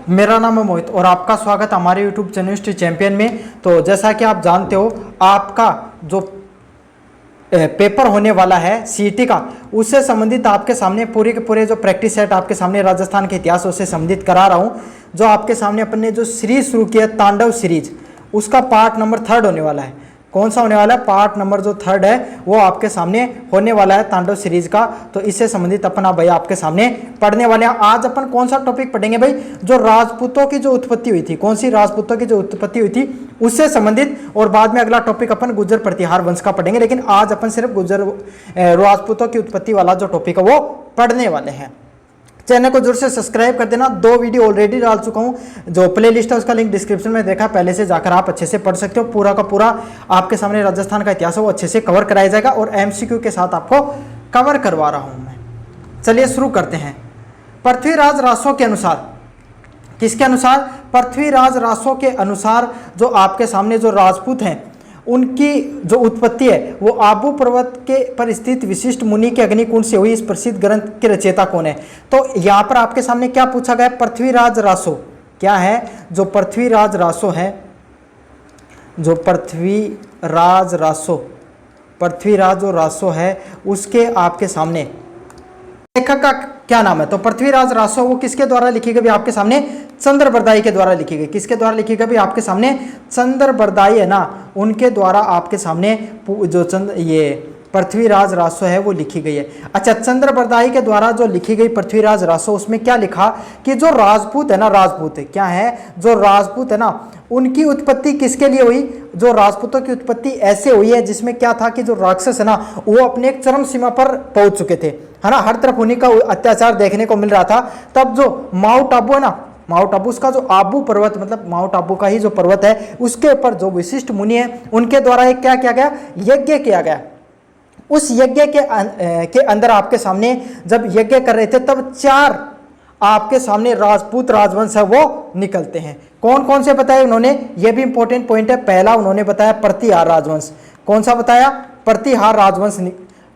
मेरा नाम है मोहित और आपका स्वागत हमारे YouTube चैनल हिस्ट्री चैंपियन में। तो जैसा कि आप जानते हो, आपका जो पेपर होने वाला है सीईटी का, उससे संबंधित आपके सामने पूरे के पूरे जो प्रैक्टिस सेट आपके सामने राजस्थान के इतिहास से संबंधित करा रहा हूँ। जो आपके सामने अपन ने जो सीरीज शुरू किया तांडव सीरीज, उसका पार्ट नंबर 3 होने वाला है। कौन सा होने वाला है? पार्ट नंबर जो 3 है वो आपके सामने होने वाला है तांडव सीरीज का। तो इससे संबंधित अपन भाई आपके सामने पढ़ने वाले हैं। आज अपन कौन सा टॉपिक पढ़ेंगे भाई? जो राजपूतों की जो उत्पत्ति हुई थी, कौन सी राजपूतों की जो उत्पत्ति हुई थी उससे संबंधित, और बाद में अगला टॉपिक अपन गुर्जर प्रतिहार वंश का पढ़ेंगे। लेकिन आज अपन सिर्फ गुर्जर राजपूतों की उत्पत्ति वाला जो टॉपिक है वो पढ़ने वाले हैं। चैनल को जरूर से सब्सक्राइब कर देना। 2 वीडियो ऑलरेडी डाल चुका हूँ, जो प्लेलिस्ट है उसका लिंक डिस्क्रिप्शन में देखा, पहले से जाकर आप अच्छे से पढ़ सकते हो। पूरा का पूरा आपके सामने राजस्थान का इतिहास है वो अच्छे से कवर कराया जाएगा और एमसीक्यू के साथ आपको कवर करवा रहा हूँ मैं। चलिए शुरू करते हैं। पृथ्वीराज रासो के अनुसार, किसके अनुसार? पृथ्वीराज रासो के अनुसार जो आपके सामने जो राजपूत हैं उनकी जो उत्पत्ति है वो आबू पर्वत के पर स्थित विशिष्ट मुनि के अग्निकुंड से हुई। इस प्रसिद्ध ग्रंथ के रचयिता कौन है? तो यहाँ पर आपके सामने क्या पूछा गया? पृथ्वीराज रासो क्या है? जो पृथ्वीराज रासो है, जो पृथ्वीराज रासो है उसके आपके सामने लेखक का क्या नाम है? तो पृथ्वीराज रासो वो किसके द्वारा लिखी गई? आपके सामने चंद्रबरदाई के द्वारा लिखी गई। किसके द्वारा लिखी गई? आपके सामने चंद्रबरदाई है ना, उनके द्वारा आपके सामने जो ये पृथ्वीराज रासो है वो लिखी गई है। अच्छा, चंद्रबरदाई के द्वारा जो लिखी गई पृथ्वीराज रासो, उसमें क्या लिखा कि जो राजपूत है ना, राजपूत है क्या है? जो राजपूत है ना, उनकी उत्पत्ति किसके लिए हुई? जो राजपूतों की उत्पत्ति ऐसे हुई है जिसमें क्या था कि जो राक्षस है ना वो अपने एक चरम सीमा पर पहुंच चुके थे, है ना, हर तरफ उन्हीं का अत्याचार देखने को मिल रहा था। तब जो माउंट आबू है ना, माउंट आबू, उसका जो आबू पर्वत, मतलब माउंट आबू का ही जो पर्वत है उसके ऊपर जो विशिष्ट मुनि है उनके द्वारा एक क्या किया गया? यज्ञ किया गया। उस यज्ञ के अंदर आपके सामने जब यज्ञ कर रहे थे तब 4 आपके सामने राजपूत राजवंश है वो निकलते हैं। कौन कौन से बताए उन्होंने? ये भी इंपॉर्टेंट पॉइंट है। पहला उन्होंने बताया प्रतिहार राजवंश। कौन सा बताया? प्रतिहार राजवंश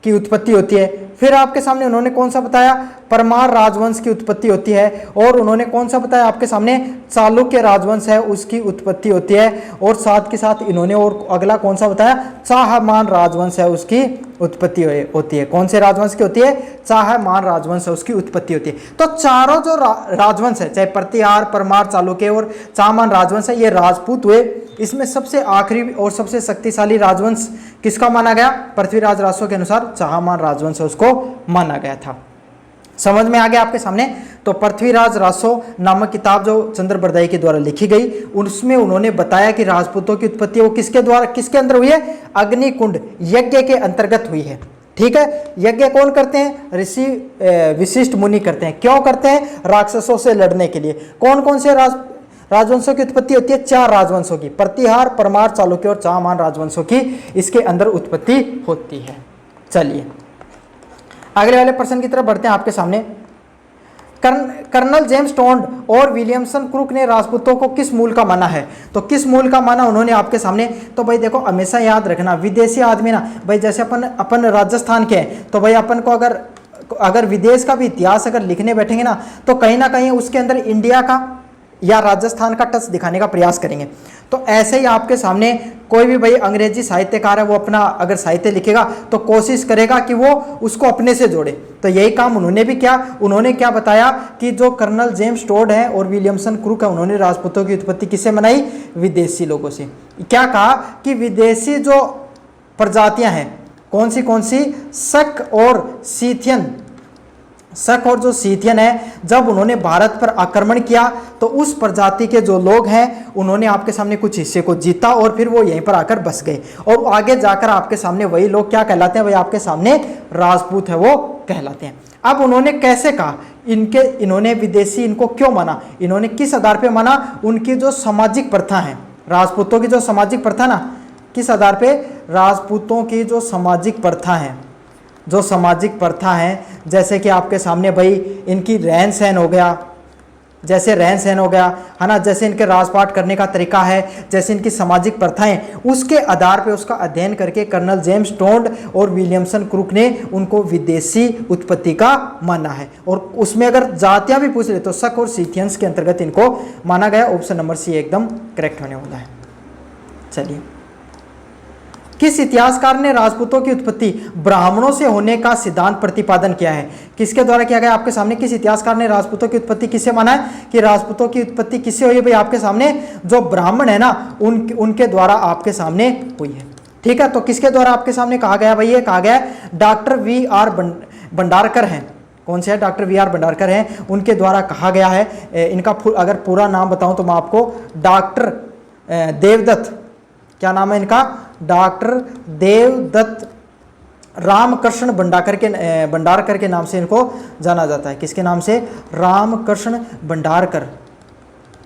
की उत्पत्ति होती है। फिर आपके सामने उन्होंने कौन सा बताया? परमार राजवंश की उत्पत्ति होती है। और उन्होंने कौन सा बताया आपके सामने? चालुक्य राजवंश है उसकी उत्पत्ति होती है। और साथ के साथ इन्होंने और अगला कौन सा बताया? चाहमान राजवंश है उसकी उत्पत्ति होती है। कौन से राजवंश की होती है? चाहमान राजवंश है उसकी उत्पत्ति होती है। तो चारों जो राजवंश है, चाहे प्रतिहार, परमार, चालुक्य और चाहमान राजवंश है, ये राजपूत हुए। इसमें सबसे आखिरी और सबसे शक्तिशाली राजवंश किसका माना गया? पृथ्वीराज रासो के अनुसार चाहमान राजवंश उसको माना गया था। समझ में आ गया आपके सामने? तो पृथ्वीराज रासो नामक किताब जो चंद्रबरदाई के द्वारा लिखी गई, उसमें उन्होंने बताया कि राजपूतों की उत्पत्ति वो किसके द्वारा, किसके अंदर हुई है? अग्निकुंड यज्ञ के अंतर्गत हुई है। ठीक है, यज्ञ कौन करते हैं? ऋषि विशिष्ट मुनि करते हैं। क्यों करते हैं? राक्षसों से लड़ने के लिए। कौन कौन से राजवंशों की उत्पत्ति होती है? 4 राजवंशों की, प्रतिहार, परमार, चालुक्य और चाहमान राजवंशों की इसके अंदर उत्पत्ति होती है। चलिए अगले वाले प्रश्न की तरफ बढ़ते हैं। आपके सामने कर्नल जेम्स टोंड और विलियमसन क्रूक ने राजपूतों को किस मूल का माना है? तो किस मूल का माना उन्होंने आपके सामने? तो भाई देखो, हमेशा याद रखना, विदेशी आदमी ना भाई, जैसे अपन राजस्थान के हैं तो भाई अपन को अगर विदेश का भी इतिहास अगर लिखने बैठेंगे ना तो कहीं ना कहीं उसके अंदर इंडिया का या राजस्थान का टच दिखाने का प्रयास करेंगे। तो ऐसे ही आपके सामने कोई भी भाई अंग्रेजी साहित्यकार है वो अपना अगर साहित्य लिखेगा तो कोशिश करेगा कि वो उसको अपने से जोड़े। तो यही काम उन्होंने भी किया। उन्होंने क्या बताया कि जो कर्नल जेम्स टोड है और विलियमसन क्रूक है, उन्होंने राजपूतों की उत्पत्ति किससे मनाई? विदेशी लोगों से। क्या कहा कि विदेशी जो प्रजातियां हैं, कौन सी? शक और सीथियन। शक और जो सीथियन है, जब उन्होंने भारत पर आक्रमण किया तो उस प्रजाति के जो लोग हैं उन्होंने आपके सामने कुछ हिस्से को जीता और फिर वो यहीं पर आकर बस गए। और आगे जाकर आपके सामने वही लोग क्या कहलाते हैं? वही आपके सामने राजपूत है वो कहलाते हैं। अब उन्होंने कैसे कहा? इन्होंने विदेशी इनको क्यों माना? इन्होंने किस आधार पर माना? उनकी जो सामाजिक प्रथा है, राजपूतों की जो सामाजिक प्रथा ना, किस आधार पे? राजपूतों की जो सामाजिक प्रथा है, जो सामाजिक प्रथा है, जैसे कि आपके सामने भाई इनकी रहन सहन हो गया, जैसे रहन सहन हो गया, है ना, जैसे इनके राजपाट करने का तरीका है, जैसे इनकी सामाजिक प्रथाएं, उसके आधार पे उसका अध्ययन करके कर्नल जेम्स टोंड और विलियमसन क्रूक ने उनको विदेशी उत्पत्ति का माना है। और उसमें अगर जातियां भी पूछ ले तो शक और सीथियंस के अंतर्गत इनको माना गया। ऑप्शन नंबर सी एकदम करेक्ट होने वाला है। चलिए, किस इतिहासकार ने राजपूतों की उत्पत्ति ब्राह्मणों से होने का सिद्धांत प्रतिपादन किया है? किसके द्वारा किया गया आपके सामने? किस इतिहासकार ने राजपूतों की उत्पत्ति किससे माना है कि राजपूतों की उत्पत्ति किससे हुई है? भाई आपके सामने जो ब्राह्मण है ना उनके द्वारा आपके सामने हुई है। ठीक है, तो किसके द्वारा आपके सामने कहा गया? भाई ये कहा गया डॉक्टर वी.आर. भंडारकर हैं। कौन से है? Doctor VR. भंडारकर हैं, उनके द्वारा कहा गया है। इनका अगर पूरा नाम बताऊं तो मैं आपको डॉक्टर देवदत्त, क्या नाम है इनका? डॉक्टर देवदत्त रामकृष्ण भंडारकर के नाम से इनको जाना जाता है। किसके नाम से? रामकृष्ण भंडारकर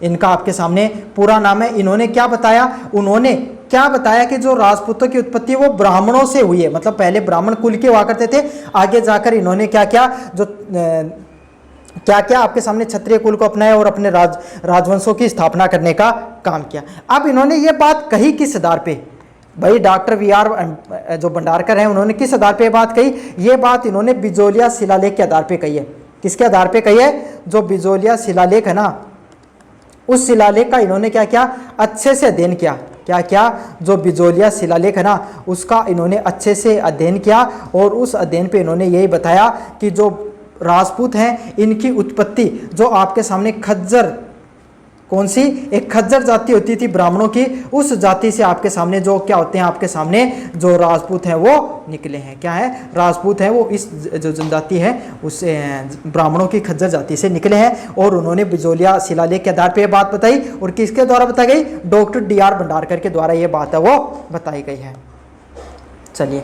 इनका आपके सामने पूरा नाम है। इन्होंने क्या बताया? उन्होंने क्या बताया कि जो राजपूतों की उत्पत्ति वो ब्राह्मणों से हुई है, मतलब पहले ब्राह्मण कुल के हुआ करते थे, आगे जाकर इन्होंने क्या क्या आपके सामने क्षत्रिय कुल को अपनाया और अपने राजवंशों की स्थापना करने का काम किया। अब इन्होंने ये बात कही किस आधार पे? भाई डॉक्टर वी.आर. जो भंडारकर हैं उन्होंने किस आधार पे बात कही? ये बात इन्होंने बिजोलिया शिलालेख के आधार पे कही है। किसके आधार पे कही है? जो बिजोलिया शिलालेख है ना, उस शिलालेख का इन्होंने क्या किया? अच्छे से अध्ययन किया। क्या क्या? जो बिजोलिया शिलालेख है ना उसका इन्होंने अच्छे से अध्ययन किया और उस अध्ययन पे इन्होंने यही बताया कि जो राजपूत हैं इनकी उत्पत्ति जो आपके सामने खज्जर, कौन सी? एक खज्जर जाति होती थी ब्राह्मणों की, उस जाति से आपके सामने जो क्या होते हैं आपके सामने जो राजपूत हैं वो निकले हैं। क्या है? राजपूत हैं वो इस जो जनजाति है उस ब्राह्मणों की खज्जर जाति से निकले हैं। और उन्होंने बिजोलिया शिलालेख के आधार पर यह बात बताई। और किसके द्वारा बताई गई? Doctor DR. भंडारकर के द्वारा ये बात है वो बताई गई है। चलिए,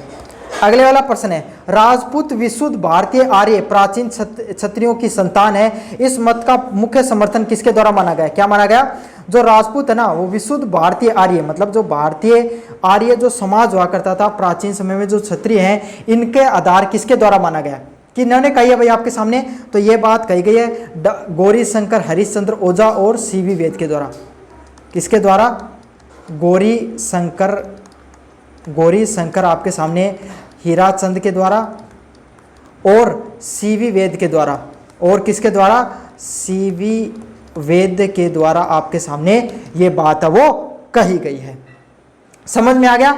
अगले वाला प्रश्न है, राजपूत विशुद्ध भारतीय आर्य प्राचीन क्षत्रियों की संतान है। इस मत का मुख्य समर्थन किसके द्वारा माना गया? क्या माना गया? जो राजपूत है ना वो विशुद्ध भारतीय आर्य, मतलब जो भारतीय आर्य जो समाज हुआ करता था प्राचीन समय में, जो क्षत्रिय हैं, इनके आधार किसके द्वारा माना गया? कि इन्होंने कही है भाई आपके सामने, तो ये बात कही गई है गौरी शंकर हरिश्चंद्र ओझा और सी.वी. वेद के द्वारा। किसके द्वारा? गौरी शंकर आपके सामने हीराचंद के द्वारा और सी.वी. वेद के द्वारा। और किसके द्वारा? सी.वी. वेद के द्वारा आपके सामने ये बात है वो कही गई है। समझ में आ गया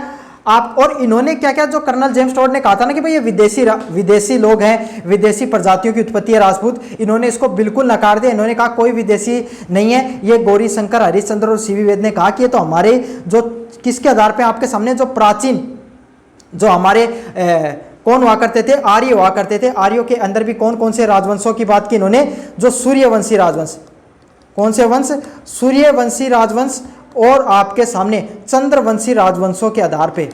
आप? और इन्होंने क्या क्या, जो कर्नल जेम्स टोड ने कहा था ना कि भाई ये विदेशी लोग हैं, विदेशी प्रजातियों की उत्पत्ति है राजपूत, इन्होंने इसको बिल्कुल नकार दिया। इन्होंने कहा कोई विदेशी नहीं है। ये गौरी शंकर हरिश्चंद्र और सी.वी. वेद ने कहा कि ये तो हमारे जो किसके आधार पे आपके सामने जो प्राचीन जो हमारे कौन हुआ करते थे? आर्य हुआ करते थे। आर्यों के अंदर भी कौन कौन से राजवंशों की बात की इन्होंने? जो सूर्यवंशी राजवंश, कौन से वंश? सूर्यवंशी राजवंश और आपके सामने चंद्रवंशी राजवंशों के आधार पे,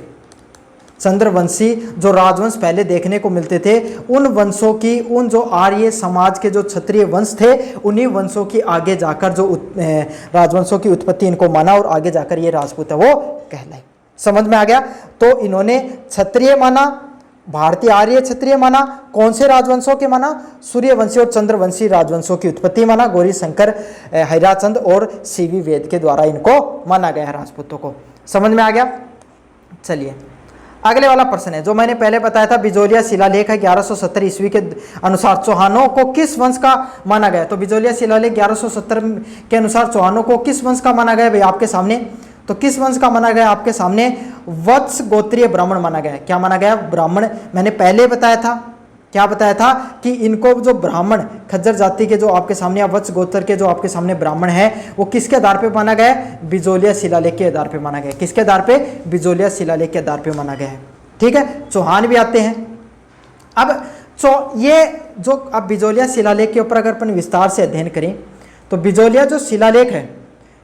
चंद्रवंशी जो राजवंश पहले देखने को मिलते थे, उन वंशों की, उन जो आर्य समाज के जो क्षत्रिय वंश थे, उन्हीं वंशों की आगे जाकर जो राजवंशों की उत्पत्ति इनको माना और आगे जाकर ये राजपूत है वो कहलाए। समझ में आ गया? तो इन्होंने क्षत्रिय माना, भारतीय आर्य क्षत्रिय माना, कौन से राजवंशों के माना? सूर्यवंशी और चंद्रवंशी राजवंशों की उत्पत्ति माना। गौरी शंकर हरिश्चंद और सी.वी. वेद के द्वारा इनको माना गया है राजपूतों को। समझ में आ गया? चलिए, अगले वाला प्रश्न है जो मैंने पहले बताया था, बिजोलिया शिलालेख है 1170 ईस्वी के अनुसार चौहानों को किस वंश का माना गया? तो बिजोलिया शिलालेख 1170 के अनुसार चौहानों को किस वंश का माना गया भाई आपके सामने? तो किस वंश का माना गया आपके सामने? वत्स गोत्रीय ब्राह्मण माना गया। क्या माना गया? ब्राह्मण। मैंने पहले बताया था, क्या बताया था कि इनको जो ब्राह्मण खज्जर जाति के जो आपके सामने वत्स गोत्र के जो आपके सामने ब्राह्मण है वो किसके आधार पे माना गया है? बिजोलिया शिलालेख के आधार पे माना गया है। किसके आधार पे? बिजोलिया शिलालेख के आधार पे माना गया है। ठीक है, चौहान भी आते हैं। अब ये जो अब बिजोलिया शिलालेख के ऊपर अगर अपन विस्तार से अध्ययन करें तो बिजोलिया जो शिलालेख है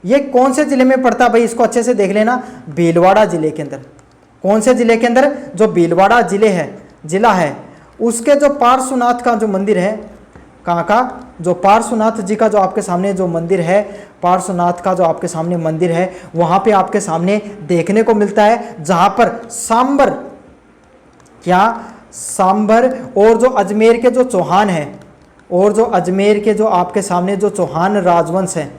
ये कौन से जिले में पड़ता है भाई? इसको अच्छे से देख लेना। भीलवाड़ा जिले के अंदर। कौन से जिले के अंदर? जो भीलवाड़ा जिला है उसके जो पार्श्वनाथ का जो मंदिर है, कहाँ का? जो पार्श्वनाथ जी का जो आपके सामने जो मंदिर है, पार्श्वनाथ का जो आपके सामने मंदिर है, वहाँ पे आपके सामने देखने को मिलता है जहाँ पर सांबर और जो अजमेर के जो चौहान हैं, और जो अजमेर के जो आपके सामने जो चौहान राजवंश है,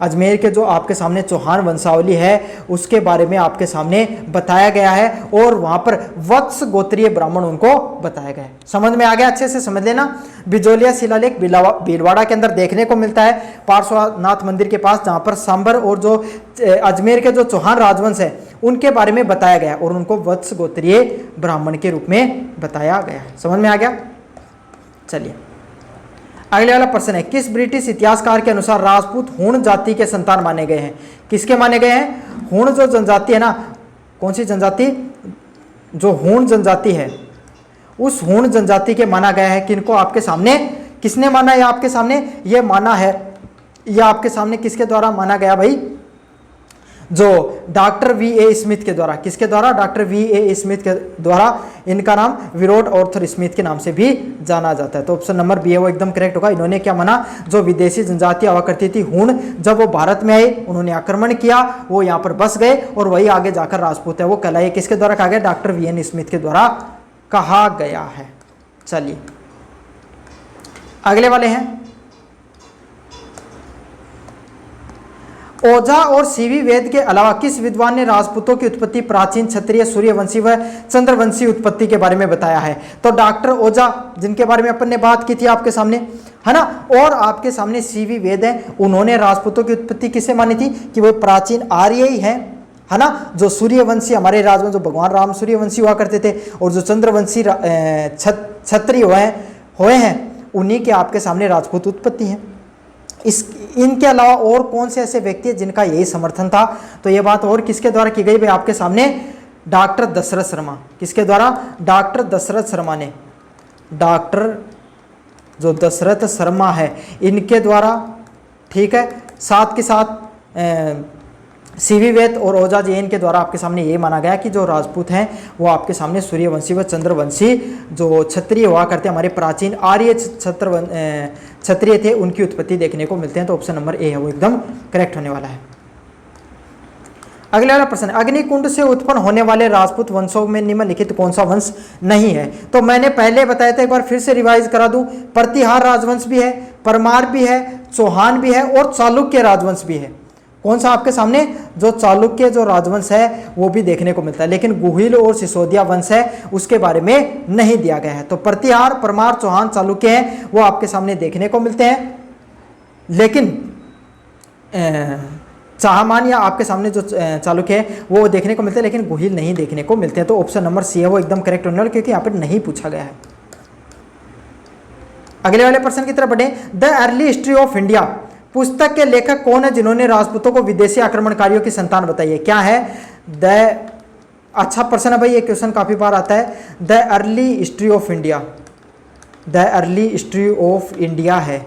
अजमेर के जो आपके सामने चौहान वंशावली है उसके बारे में आपके सामने बताया गया है, और वहां पर वत्स गोत्रीय ब्राह्मण उनको बताया गया है। समझ में आ गया? अच्छे से समझ लेना। बिजोलिया शिलालेख भीलवाड़ा के अंदर देखने को मिलता है, पार्श्वनाथ मंदिर के पास, जहां पर सांबर और जो अजमेर के जो चौहान राजवंश है उनके बारे में बताया गया और उनको वत्स गोत्रीय ब्राह्मण के रूप में बताया गया है। समझ में आ गया? चलिए अगले वाला प्रश्न है, किस ब्रिटिश इतिहासकार के अनुसार राजपूत हूण जाति के संतान माने गए हैं? किसके माने गए हैं? हूण जो जनजाति है ना, कौन सी जनजाति? जो हूण जनजाति है, उस हूण जनजाति के माना गया है। किनको आपके सामने, किसने माना है आपके सामने? ये माना है, यह आपके सामने किसके द्वारा माना गया भाई? जो डॉक्टर V.A. स्मिथ के द्वारा। किसके द्वारा? Doctor V.A. स्मिथ के द्वारा। इनका नाम विरोड ऑर्थर स्मिथ के नाम से भी जाना जाता है। तो ऑप्शन नंबर बी है वो एकदम करेक्ट होगा। इन्होंने क्या माना? जो विदेशी जनजाति हुआ करती थी हूण, जब वो भारत में आए उन्होंने आक्रमण किया, वो यहाँ पर बस गए और वही आगे जाकर राजपूत है वो कहलाए। किसके द्वारा कहा गया? Doctor V.N. स्मिथ के द्वारा कहा गया है। चलिए अगले वाले हैं, ओझा और सीवी वेद के अलावा किस विद्वान ने राजपूतों की उत्पत्ति प्राचीन क्षत्रिय, सूर्यवंशी व चंद्रवंशी उत्पत्ति के बारे में बताया है? तो डॉक्टर ओझा, जिनके बारे में अपन ने बात की थी आपके सामने, है ना, और आपके सामने सीवी वेद है, उन्होंने राजपूतों की उत्पत्ति किसे मानी थी? कि वो प्राचीन आर्य ही है ना, जो सूर्यवंशी हमारे राजवंश, जो भगवान राम सूर्यवंशी हुआ करते थे, और जो चंद्रवंशी क्षत्रिय हुए हैं उन्हीं के आपके सामने राजपूत उत्पत्ति है। इनके अलावा और कौन से ऐसे व्यक्ति हैं जिनका यही समर्थन था? तो ये बात और किसके द्वारा की गई भाई आपके सामने? डॉक्टर दशरथ शर्मा। किसके द्वारा? डॉक्टर दशरथ शर्मा ने, डॉक्टर जो दशरथ शर्मा है इनके द्वारा, ठीक है। साथ के साथ सीवी वेद और ओझा जैन के द्वारा आपके सामने ये माना गया कि जो राजपूत हैं वो आपके सामने सूर्यवंशी व चंद्रवंशी जो क्षत्रिय हुआ करते हैं, हमारे प्राचीन आर्य क्षत्रिय थे, उनकी उत्पत्ति देखने को मिलते हैं। तो ऑप्शन नंबर ए है वो एकदम करेक्ट होने वाला है। अगले वाला प्रश्न, अग्निकुंड से उत्पन्न होने वाले राजपूत वंशों में निम्नलिखित कौन सा वंश नहीं है? तो मैंने पहले बताया था, एक बार फिर से रिवाइज करा दूं, प्रतिहार राजवंश भी है, परमार भी है, चौहान भी है और चालुक्य राजवंश भी है। कौन सा आपके सामने? जो चालुक्य जो राजवंश है वो भी देखने को मिलता है, लेकिन गुहिल और सिसोदिया वंश है उसके बारे में नहीं दिया गया है। तो प्रतिहार, परमार, चौहान, चालुक्य हैं वो आपके सामने देखने को मिलते हैं, लेकिन चाहमान या आपके सामने जो चालुक्य है वो देखने को मिलते हैं, लेकिन गुहिल नहीं देखने को मिलते हैं। तो ऑप्शन नंबर सी है वो एकदम करेक्ट होने वाला, क्योंकि यहाँ पर नहीं पूछा गया है। अगले वाले प्रश्न की तरफ बढ़े, the early history of India पुस्तक के लेखक कौन है जिन्होंने राजपूतों को विदेशी आक्रमणकारियों की संतान बताई है? क्या है? अच्छा प्रश्न है भाई, ये क्वेश्चन काफी बार आता है। The early history of India, the early history of India है,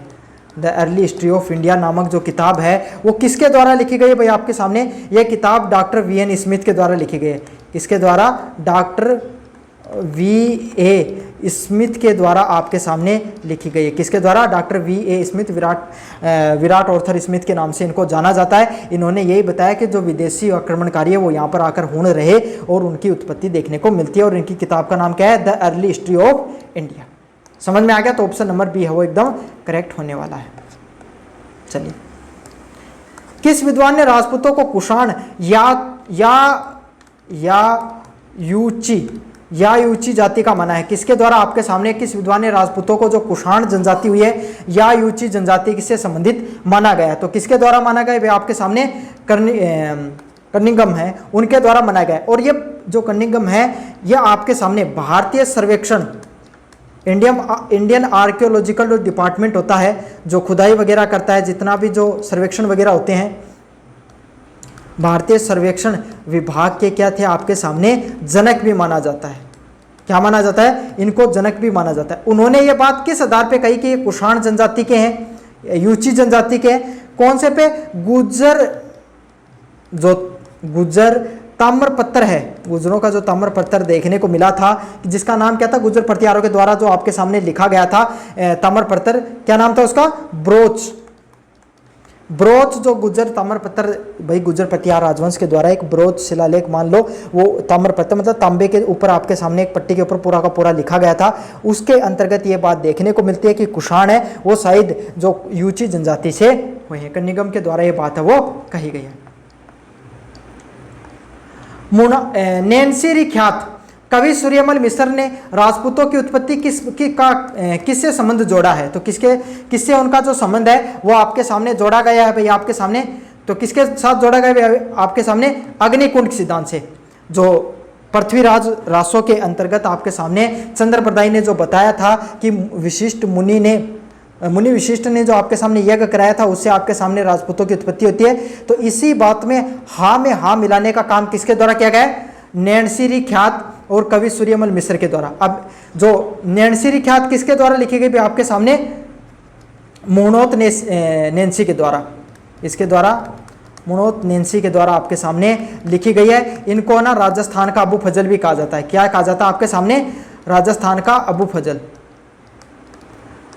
the early history of India नामक जो किताब है वो किसके द्वारा लिखी गई है भाई आपके सामने? ये किताब डॉक्टर V.N. स्मिथ के द्वारा लिखी गई है। किसके द्वारा? Doctor V.A. स्मिथ के द्वारा आपके सामने लिखी गई है। किसके द्वारा? Doctor V.A. स्मिथ, विराट ऑर्थर स्मिथ के नाम से इनको जाना जाता है। इन्होंने यही बताया कि जो विदेशी आक्रमणकारी है वो यहाँ पर आकर हूण रहे और उनकी उत्पत्ति देखने को मिलती है, और इनकी किताब का नाम क्या है? The early history of India. समझ में आ गया? तो ऑप्शन नंबर बी है वो एकदम करेक्ट होने वाला है। चलिए, किस विद्वान ने राजपूतों को कुषाण या यूची जाति का माना है? किसके द्वारा आपके सामने? किस विद्वान ने राजपूतों को जो कुषाण जनजाति हुई है या यूची जनजाति से संबंधित माना गया है? तो किसके द्वारा माना गया? वे आपके सामने कनिंघम है, उनके द्वारा माना गया है। और ये जो कनिंघम है ये आपके सामने भारतीय सर्वेक्षण, इंडियन आर्कियोलॉजिकल डिपार्टमेंट होता है जो खुदाई वगैरह करता है, जितना भी जो सर्वेक्षण वगैरह होते हैं, भारतीय सर्वेक्षण विभाग के क्या थे आपके सामने? जनक भी माना जाता है। क्या माना जाता है? इनको जनक भी माना जाता है। उन्होंने ये बात किस आधार पे कही कि ये कुषाण जनजाति के हैं, यूची जनजाति के हैं? कौन से पे? गुज्जर ताम्रपत्र है, गुजरों का जो ताम्रपत्र देखने को मिला था, जिसका नाम क्या था? गुज्जर प्रतिहारों के द्वारा जो आपके सामने लिखा गया था ताम्रपत्र, क्या नाम था उसका? ब्रोच। ब्रोच जो गुर्जर ताम्रपत्र, भाई गुर्जर प्रतिहार राजवंश के द्वारा एक ब्रोच शिलालेख मान लो, वो ताम्रपत्र मतलब तांबे के ऊपर आपके सामने एक पट्टी के ऊपर पूरा का पूरा लिखा गया था। उसके अंतर्गत ये बात देखने को मिलती है कि कुषाण है वो शायद जो यूची जनजाति से हुए हैं। कन्निगम के द्वारा ये बात है वो कही गई है। नैन्सी ख्यात कवि सूर्यमल मिश्र ने राजपूतों की उत्पत्ति किससे संबंध जोड़ा है? तो किससे उनका जो संबंध है वो आपके सामने जोड़ा गया है भाई आपके सामने। तो किसके साथ जोड़ा गया है आपके सामने? अग्निकुंड सिद्धांत से, जो पृथ्वीराज रासो के अंतर्गत आपके सामने चंद्रप्रदायी ने जो बताया था कि मुनि विशिष्ट ने जो आपके सामने यज्ञ कराया था, उससे आपके सामने राजपूतों की उत्पत्ति होती है। तो इसी बात में हाँ मिलाने का काम किसके द्वारा किया गया है? नैन्सी ख्यात और कवि सूर्यमल मिश्र के द्वारा। अब जो नैन्सी ख्यात किसके द्वारा लिखी गई आपके सामने? मुणोत नैन्सी के द्वारा, इसके द्वारा मुणोत नैन्सी के द्वारा आपके सामने लिखी गई है। इनको ना राजस्थान का अबू फजल भी कहा जाता है। क्या कहा जाता है आपके सामने? राजस्थान का अबू फजल,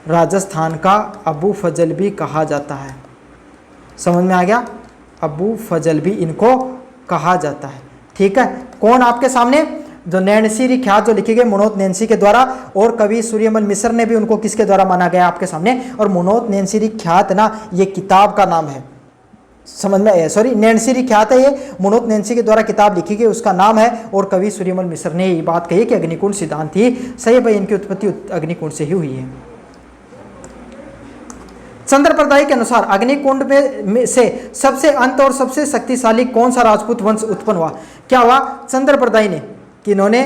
राजस्थान का अबू फजल भी कहा जाता है। समझ में आ गया? अबू फजल भी इनको कहा जाता है। ठीक है, कौन आपके सामने? जो नैन्सी ख्यात जो लिखी गई मुणोत नैन्सी के द्वारा, और कवि सूर्यमल मिश्र ने भी उनको किसके द्वारा माना गया आपके सामने? और मुणोत नैन्सी ख्यात ना ये किताब का नाम है। समझ में? सॉरी, नैन्सी ख्यात है ये, मुणोत नैन्सी के द्वारा किताब लिखी गई उसका नाम है। और कवि सूर्यमल मिश्र ने ये बात कही कि अग्निकुंड सिद्धांत थी। सही भाई, इनकी उत्पत्ति अग्निकुंड से ही हुई है। चंद्रप्रदायी के अनुसार अग्निकुंड में से सबसे अंत और सबसे शक्तिशाली कौन सा राजपूत वंश उत्पन्न हुआ? क्या हुआ? चंद्रप्रदायी ने, किन्होंने?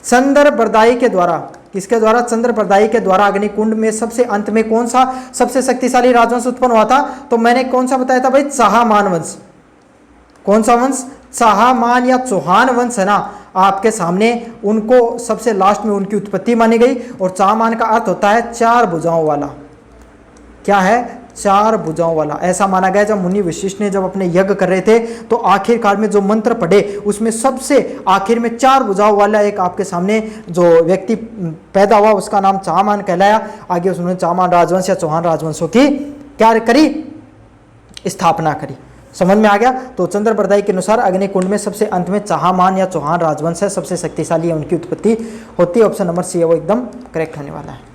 चंद्रप्रदायी के द्वारा, किसके द्वारा? चंद्रप्रदायी के द्वारा अग्निकुंड में सबसे अंत में कौन सा सबसे शक्तिशाली राजवंश उत्पन्न हुआ था? तो मैंने कौन सा बताया था भाई? चाहमान वंश। कौन सा वंश? चाहमान या चौहान वंश है ना आपके सामने, उनको सबसे लास्ट में उनकी उत्पत्ति मानी गई। और चाहमान का अर्थ होता है चार भुजाओं वाला। क्या है? चार भुजाओं वाला। ऐसा माना गया जब मुनि विशिष्ट ने जब अपने यज्ञ कर रहे थे तो आखिरकार में जो मंत्र पढ़े उसमें सबसे आखिर में चार भुजाओं वाला एक आपके सामने जो व्यक्ति पैदा हुआ उसका नाम चाहमान कहलाया। आगे उसने चाहमान राजवंश या चौहान राजवंशों की क्या करी? स्थापना करी। समझ में आ गया? तो चंद्रप्रदायी के अनुसार अग्निकुंड में सबसे अंत में चाहमान या चौहान राजवंश है, सबसे शक्तिशाली है, उनकी उत्पत्ति होती है। ऑप्शन नंबर सी है वो एकदम करेक्ट होने वाला है।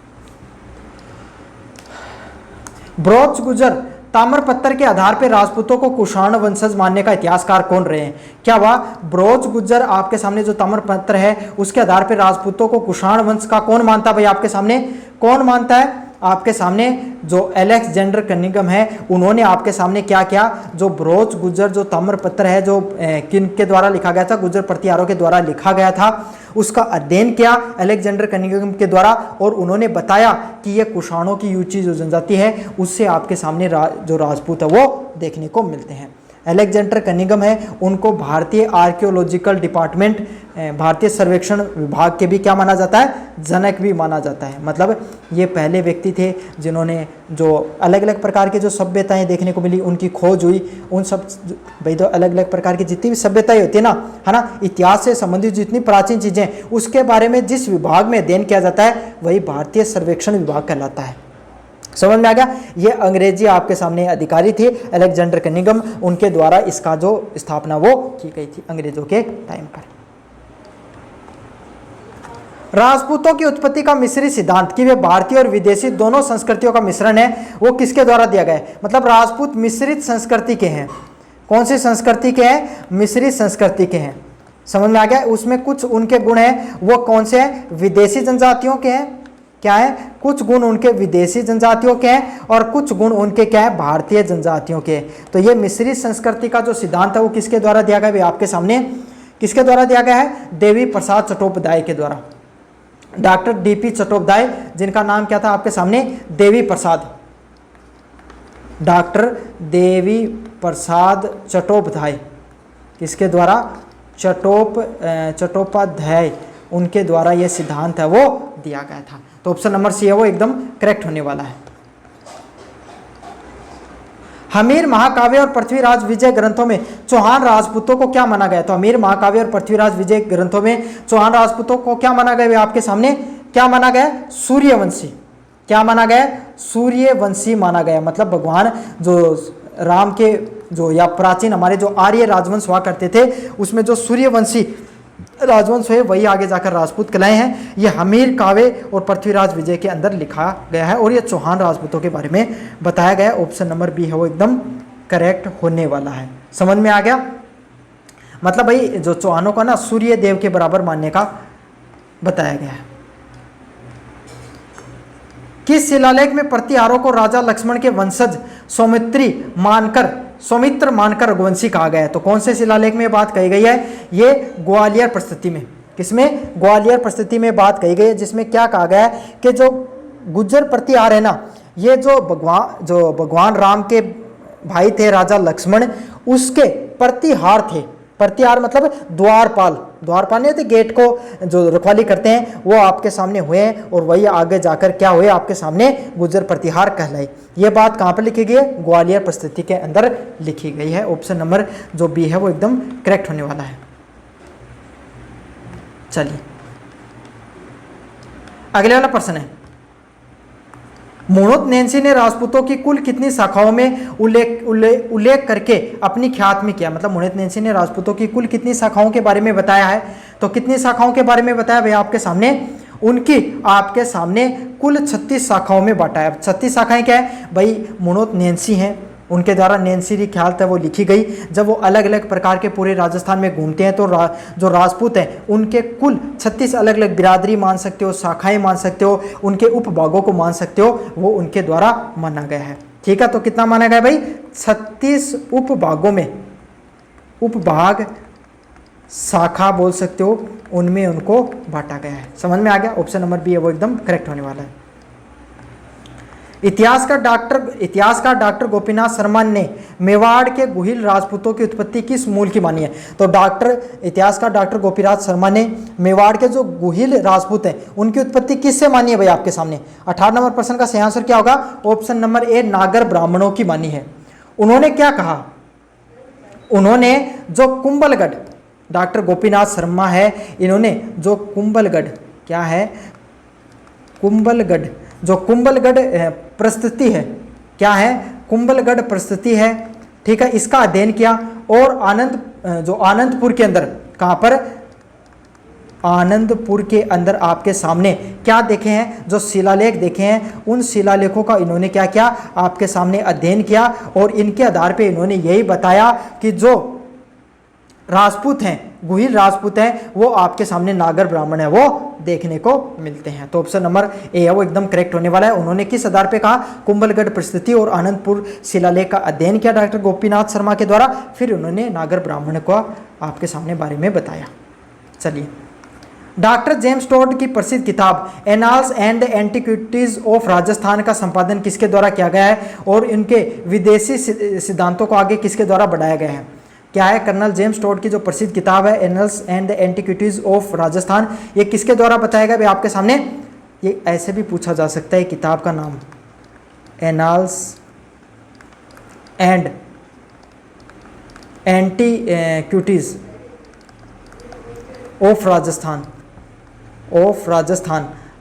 ब्रोच गुर्जर ताम्रपत्र के आधार पर राजपूतों को कुषाण वंशज मानने का इतिहासकार कौन रहे हैं? क्या हुआ? ब्रोच गुर्जर आपके सामने जो ताम्रपत्र है उसके आधार पर राजपूतों को कुषाण वंश का कौन मानता है भाई आपके सामने? कौन मानता है आपके सामने? जो अलेक्जेंडर कनिंघम है, उन्होंने आपके सामने क्या किया? जो ब्रोच गुर्जर जो ताम्रपत्र है जो किन के द्वारा लिखा गया था? गुर्जर प्रतिहारों के द्वारा लिखा गया था, उसका अध्ययन किया अलेक्जेंडर कनिंघम के द्वारा। और उन्होंने बताया कि ये कुषाणों की यूची जो जनजाति है उससे आपके सामने जो राजपूत है वो देखने को मिलते हैं। अलेक्जेंडर कनिंघम है, उनको भारतीय आर्कियोलॉजिकल डिपार्टमेंट, भारतीय सर्वेक्षण विभाग के भी क्या माना जाता है? जनक भी माना जाता है। मतलब ये पहले व्यक्ति थे जिन्होंने जो अलग अलग प्रकार की जो सभ्यताएं देखने को मिली उनकी खोज हुई। उन सब भाई तो अलग अलग प्रकार की जितनी भी सभ्यताएं होती है ना, है ना, इतिहास से संबंधित जितनी प्राचीन चीज़ें उसके बारे में जिस विभाग में अध्ययन किया जाता है वही भारतीय सर्वेक्षण विभाग कहलाता है। समझ में आ गया? ये अंग्रेजी आपके सामने अधिकारी थे अलेक्जेंडर कनिंघम, उनके द्वारा इसका जो स्थापना वो की गई थी अंग्रेजों के टाइम पर। राजपूतों की उत्पत्ति का मिश्रित सिद्धांत कि वे भारतीय और विदेशी दोनों संस्कृतियों का मिश्रण है, वो किसके द्वारा दिया गया है? मतलब राजपूत मिश्रित संस्कृति के हैं। कौन सी संस्कृति के हैं? मिश्रित संस्कृति के हैं। समझ में आ गया? उसमें कुछ उनके गुण हैं, वो कौन से हैं? विदेशी जनजातियों के हैं। क्या है? कुछ गुण उनके विदेशी जनजातियों के हैं और कुछ गुण उनके क्या है? भारतीय जनजातियों के। तो ये मिश्रित संस्कृति का जो सिद्धांत है वो किसके द्वारा दिया गया है आपके सामने? किसके द्वारा दिया गया है? देवी प्रसाद चट्टोपाध्याय के द्वारा। डॉक्टर डीपी चट्टोपाध्याय, जिनका नाम क्या था आपके सामने? देवी प्रसाद। डॉक्टर देवी प्रसाद चट्टोपाध्याय, किसके द्वारा? चट्टोपाध्याय, उनके द्वारा यह सिद्धांत है वो दिया गया था। तो ऑप्शन नंबर सी है वो एकदम करेक्ट होने वाला है। हमीर महाकाव्य और पृथ्वीराज विजय ग्रंथों में चौहान राजपूतों को क्या माना गया? तो हमीर महाकाव्य और पृथ्वीराज विजय ग्रंथों में चौहान राजपूतों को क्या माना गया आपके सामने? क्या माना गया? सूर्यवंशी। क्या माना गया? सूर्यवंशी माना गया। मतलब भगवान जो राम के जो या प्राचीन हमारे जो आर्य राजवंश हुआ करते थे उसमें जो सूर्यवंशी राजवंश है वही आगे जाकर राजपूत कहलाए हैं। ये हमीर कावे और पृथ्वीराज विजय के अंदर लिखा गया है और ये चौहान राजपूतों के बारे में बताया गया है। ऑप्शन नंबर बी है वो एकदम करेक्ट होने वाला है। समझ में आ गया? मतलब भाई जो चौहानों का ना सूर्य देव के बराबर मानने का बताया गया है। किस शिलालेख में प्रतिहारों को राजा लक्ष्मण के वंशज सौमित्र मानकर रघुवंशी कहा गया है? तो कौन से शिलालेख में बात कही गई है? ये ग्वालियर प्रस्तुति में। किसमें? ग्वालियर प्रस्तुति में बात कही गई है, जिसमें क्या कहा गया है कि जो गुज्जर प्रतिहार है ना, ये जो भगवान राम के भाई थे राजा लक्ष्मण, उसके प्रतिहार थे। प्रतिहार मतलब द्वारपाल नहीं होते, गेट को जो रखवाली करते हैं, वो आपके सामने हुए हैं और वही आगे जाकर क्या हुए? आपके सामने गुज्जर प्रतिहार कहलाए। ये बात कहाँ पर लिखी गई है? ग्वालियर प्रस्तुति के अंदर लिखी गई है। ऑप्शन नंबर जो बी है वो एकदम करेक्ट होने वाला है। चलिए अगले वाला प्रश्न है, मुणोत नैन्सी ने राजपूतों की कुल कितनी शाखाओं में उल्लेख करके अपनी ख्यात में किया? मतलब मुणोत नैन्सी ने राजपूतों की कुल कितनी शाखाओं के बारे में बताया है? तो कितनी शाखाओं के बारे में बताया भैया आपके सामने? उनकी आपके सामने कुल 36 शाखाओं में बांटा है। 36 शाखाएं क्या है भाई? मुणोत नैन्सी हैं, उनके द्वारा नैन्सी की ख्याल था वो लिखी गई। जब वो अलग अलग प्रकार के पूरे राजस्थान में घूमते हैं तो जो राजपूत हैं उनके कुल 36 अलग अलग बिरादरी मान सकते हो, शाखाएं मान सकते हो, उनके उपभागों को मान सकते हो, वो उनके द्वारा माना गया है। ठीक है, तो कितना माना गया भाई? 36 उपभागों में, उपभाग शाखा बोल सकते हो, उनमें उनको बांटा गया है। समझ में आ गया? ऑप्शन नंबर बी है वो एकदम करेक्ट होने वाला है। इतिहासकार डॉक्टर गोपीनाथ शर्मा ने मेवाड़ के गुहिल राजपूतों की उत्पत्ति किस मूल की मानी है? तो इतिहासकार डॉक्टर गोपीनाथ शर्मा ने मेवाड़ के जो गुहिल राजपूत हैं उनकी उत्पत्ति किससे मानी है भाई आपके सामने? 18 नंबर प्रश्न का सही आंसर क्या होगा? ऑप्शन नंबर ए, नागर ब्राह्मणों की मानी है। उन्होंने क्या कहा? उन्होंने जो कुंभलगढ़, डॉक्टर गोपीनाथ शर्मा है, इन्होंने जो कुंभलगढ़ क्या है, कुंभलगढ़ जो कुंभलगढ़ प्रस्तुति है, क्या है? कुंभलगढ़ प्रस्तुति है। ठीक है, इसका अध्ययन किया और आनंदपुर के अंदर, कहाँ पर? आनंदपुर के अंदर आपके सामने क्या देखे हैं? जो शिलालेख देखे हैं, उन शिलालेखों का इन्होंने क्या किया? आपके सामने अध्ययन किया और इनके आधार पे इन्होंने यही बताया कि जो राजपूत हैं, गुहिल राजपूत हैं, वो आपके सामने नागर ब्राह्मण है, वो देखने को मिलते हैं। तो ऑप्शन नंबर ए है वो एकदम करेक्ट होने वाला है। उन्होंने किस आधार पे कहा? कुंभलगढ़ प्रस्तुति और आनंदपुर शिलालेख का अध्ययन किया डॉक्टर गोपीनाथ शर्मा के द्वारा, फिर उन्होंने नागर ब्राह्मण को आपके सामने बारे में बताया। चलिए, डॉक्टर जेम्स टोड की प्रसिद्ध किताब annals and antiquities of Rajasthan का संपादन किसके द्वारा किया गया है और इनके विदेशी सिद्धांतों को आगे किसके द्वारा बढ़ाया गया है? क्या है? कर्नल जेम्स टोड की जो प्रसिद्ध किताब है annuls and antiquities of Rajasthan, ये किसके द्वारा बताया गया भाई आपके सामने? ये ऐसे भी पूछा जा सकता है किताब का नाम, annals and antiquities of Rajasthan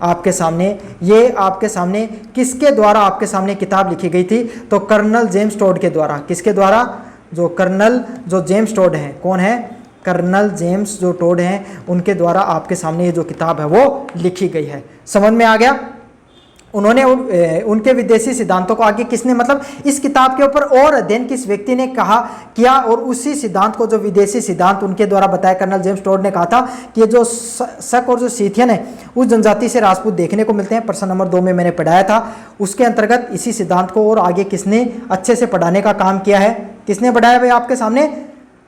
आपके सामने, ये आपके सामने किसके द्वारा आपके सामने किताब लिखी गई थी? तो कर्नल जेम्स टोड के द्वारा। किसके द्वारा? जो जेम्स टोड हैं, कौन है? कर्नल जेम्स जो टोड हैं, उनके द्वारा आपके सामने ये जो किताब है वो लिखी गई है। समझ में आ गया? उन्होंने उनके विदेशी सिद्धांतों को आगे किसने, मतलब इस किताब के ऊपर और अध्ययन किस व्यक्ति ने किया और उसी सिद्धांत को, जो विदेशी सिद्धांत उनके द्वारा बताया, कर्नल जेम्स टोड ने कहा था कि ये जो शक और जो सीथियन है उस जनजाति से राजपूत देखने को मिलते हैं। प्रश्न नंबर 2 में मैंने पढ़ाया था। उसके अंतर्गत इसी सिद्धांत को और आगे किसने अच्छे से पढ़ाने का काम किया है? किसने बढ़ाया भाई आपके सामने?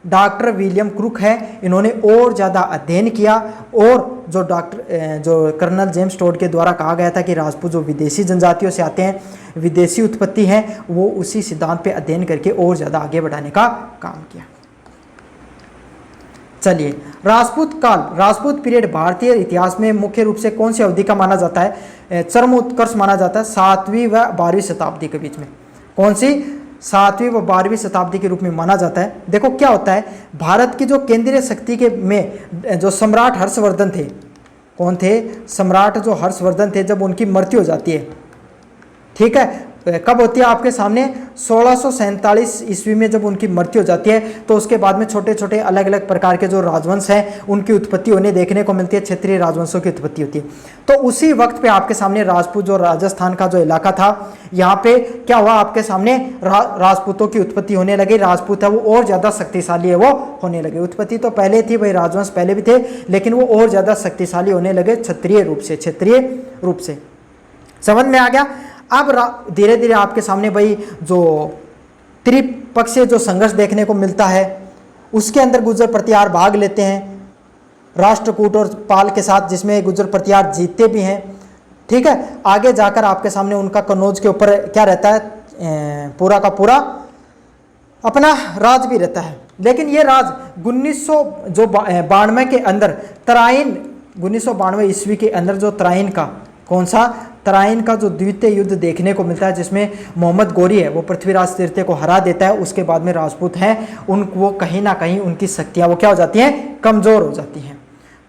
डॉक्टर विलियम क्रुक है। इन्होंने और ज़्यादा अध्ययन किया और जो कर्नल जेम्स टोड के द्वारा कहा गया था कि राजपूत जो विदेशी जनजातियों से आते हैं, विदेशी उत्पत्ति है, वो उसी सिद्धांत पे अध्ययन करके और ज़्यादा आगे बढ़ाने का काम किया। चलिए, राजपूत पीरियड भारतीय इतिहास में मुख्य रूप से कौन सी अवधि का माना जाता है? चरम उत्कर्ष माना जाता है 7वीं व 12वीं शताब्दी के बीच में। कौन सी? 7वीं व 12वीं शताब्दी के रूप में माना जाता है। देखो क्या होता है, भारत की जो केंद्रीय शक्ति के में जो सम्राट हर्षवर्धन थे, कौन थे? सम्राट जो हर्षवर्धन थे, जब उनकी मृत्यु हो जाती है, ठीक है। कब होती है आपके सामने? 1647 ईस्वी में जब उनकी मृत्यु हो जाती है, तो उसके बाद में छोटे छोटे अलग अलग प्रकार के जो राजवंश हैं उनकी उत्पत्ति होने देखने को मिलती है, क्षेत्रीय राजवंशों की उत्पत्ति होती है। तो उसी वक्त पे आपके सामने राजपूत, जो राजस्थान का जो इलाका था, यहाँ पे क्या हुआ आपके सामने? राजपूतों की उत्पत्ति होने लगी। राजपूत है वो और ज़्यादा शक्तिशाली है, वो होने लगे। उत्पत्ति तो पहले थी भाई, राजवंश पहले भी थे, लेकिन वो और ज़्यादा शक्तिशाली होने लगे क्षत्रिय रूप से, क्षेत्रीय रूप से। समझ में आ गया? अब धीरे धीरे आपके सामने भाई जो त्रिपक्षीय जो संघर्ष देखने को मिलता है, उसके अंदर गुर्जर प्रतिहार भाग लेते हैं राष्ट्रकूट और पाल के साथ, जिसमें गुर्जर प्रतिहार जीतते भी हैं। ठीक है, आगे जाकर आपके सामने उनका कन्नौज के ऊपर क्या रहता है? पूरा का पूरा अपना राज भी रहता है। लेकिन ये राज 1992 के अंदर तराइन, 1992 ईस्वी के अंदर जो तराइन का, कौन सा? तराइन का जो द्वितीय युद्ध देखने को मिलता है, जिसमें मोहम्मद गोरी है वो पृथ्वीराज तृतीय को हरा देता है। उसके बाद में राजपूत हैं वो कहीं ना कहीं उनकी शक्तियाँ वो क्या हो जाती हैं? कमज़ोर हो जाती हैं।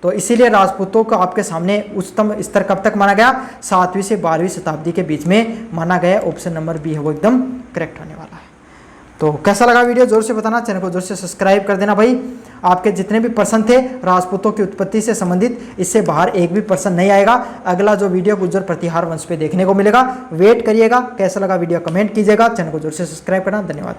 तो इसीलिए राजपूतों को आपके सामने उच्चतम स्तर कब तक माना गया? 7वीं से 12वीं शताब्दी के बीच में माना गया। ऑप्शन नंबर बी है वो एकदम करेक्ट होने वाला है। तो कैसा लगा वीडियो जोर से बताना, चैनल को जोर से सब्सक्राइब कर देना भाई। आपके जितने भी प्रश्न थे राजपूतों की उत्पत्ति से संबंधित, इससे बाहर एक भी प्रश्न नहीं आएगा। अगला जो वीडियो गुर्जर प्रतिहार वंश पे देखने को मिलेगा, वेट करिएगा। कैसा लगा वीडियो कमेंट कीजिएगा, चैनल को जोर से सब्सक्राइब करना। धन्यवाद।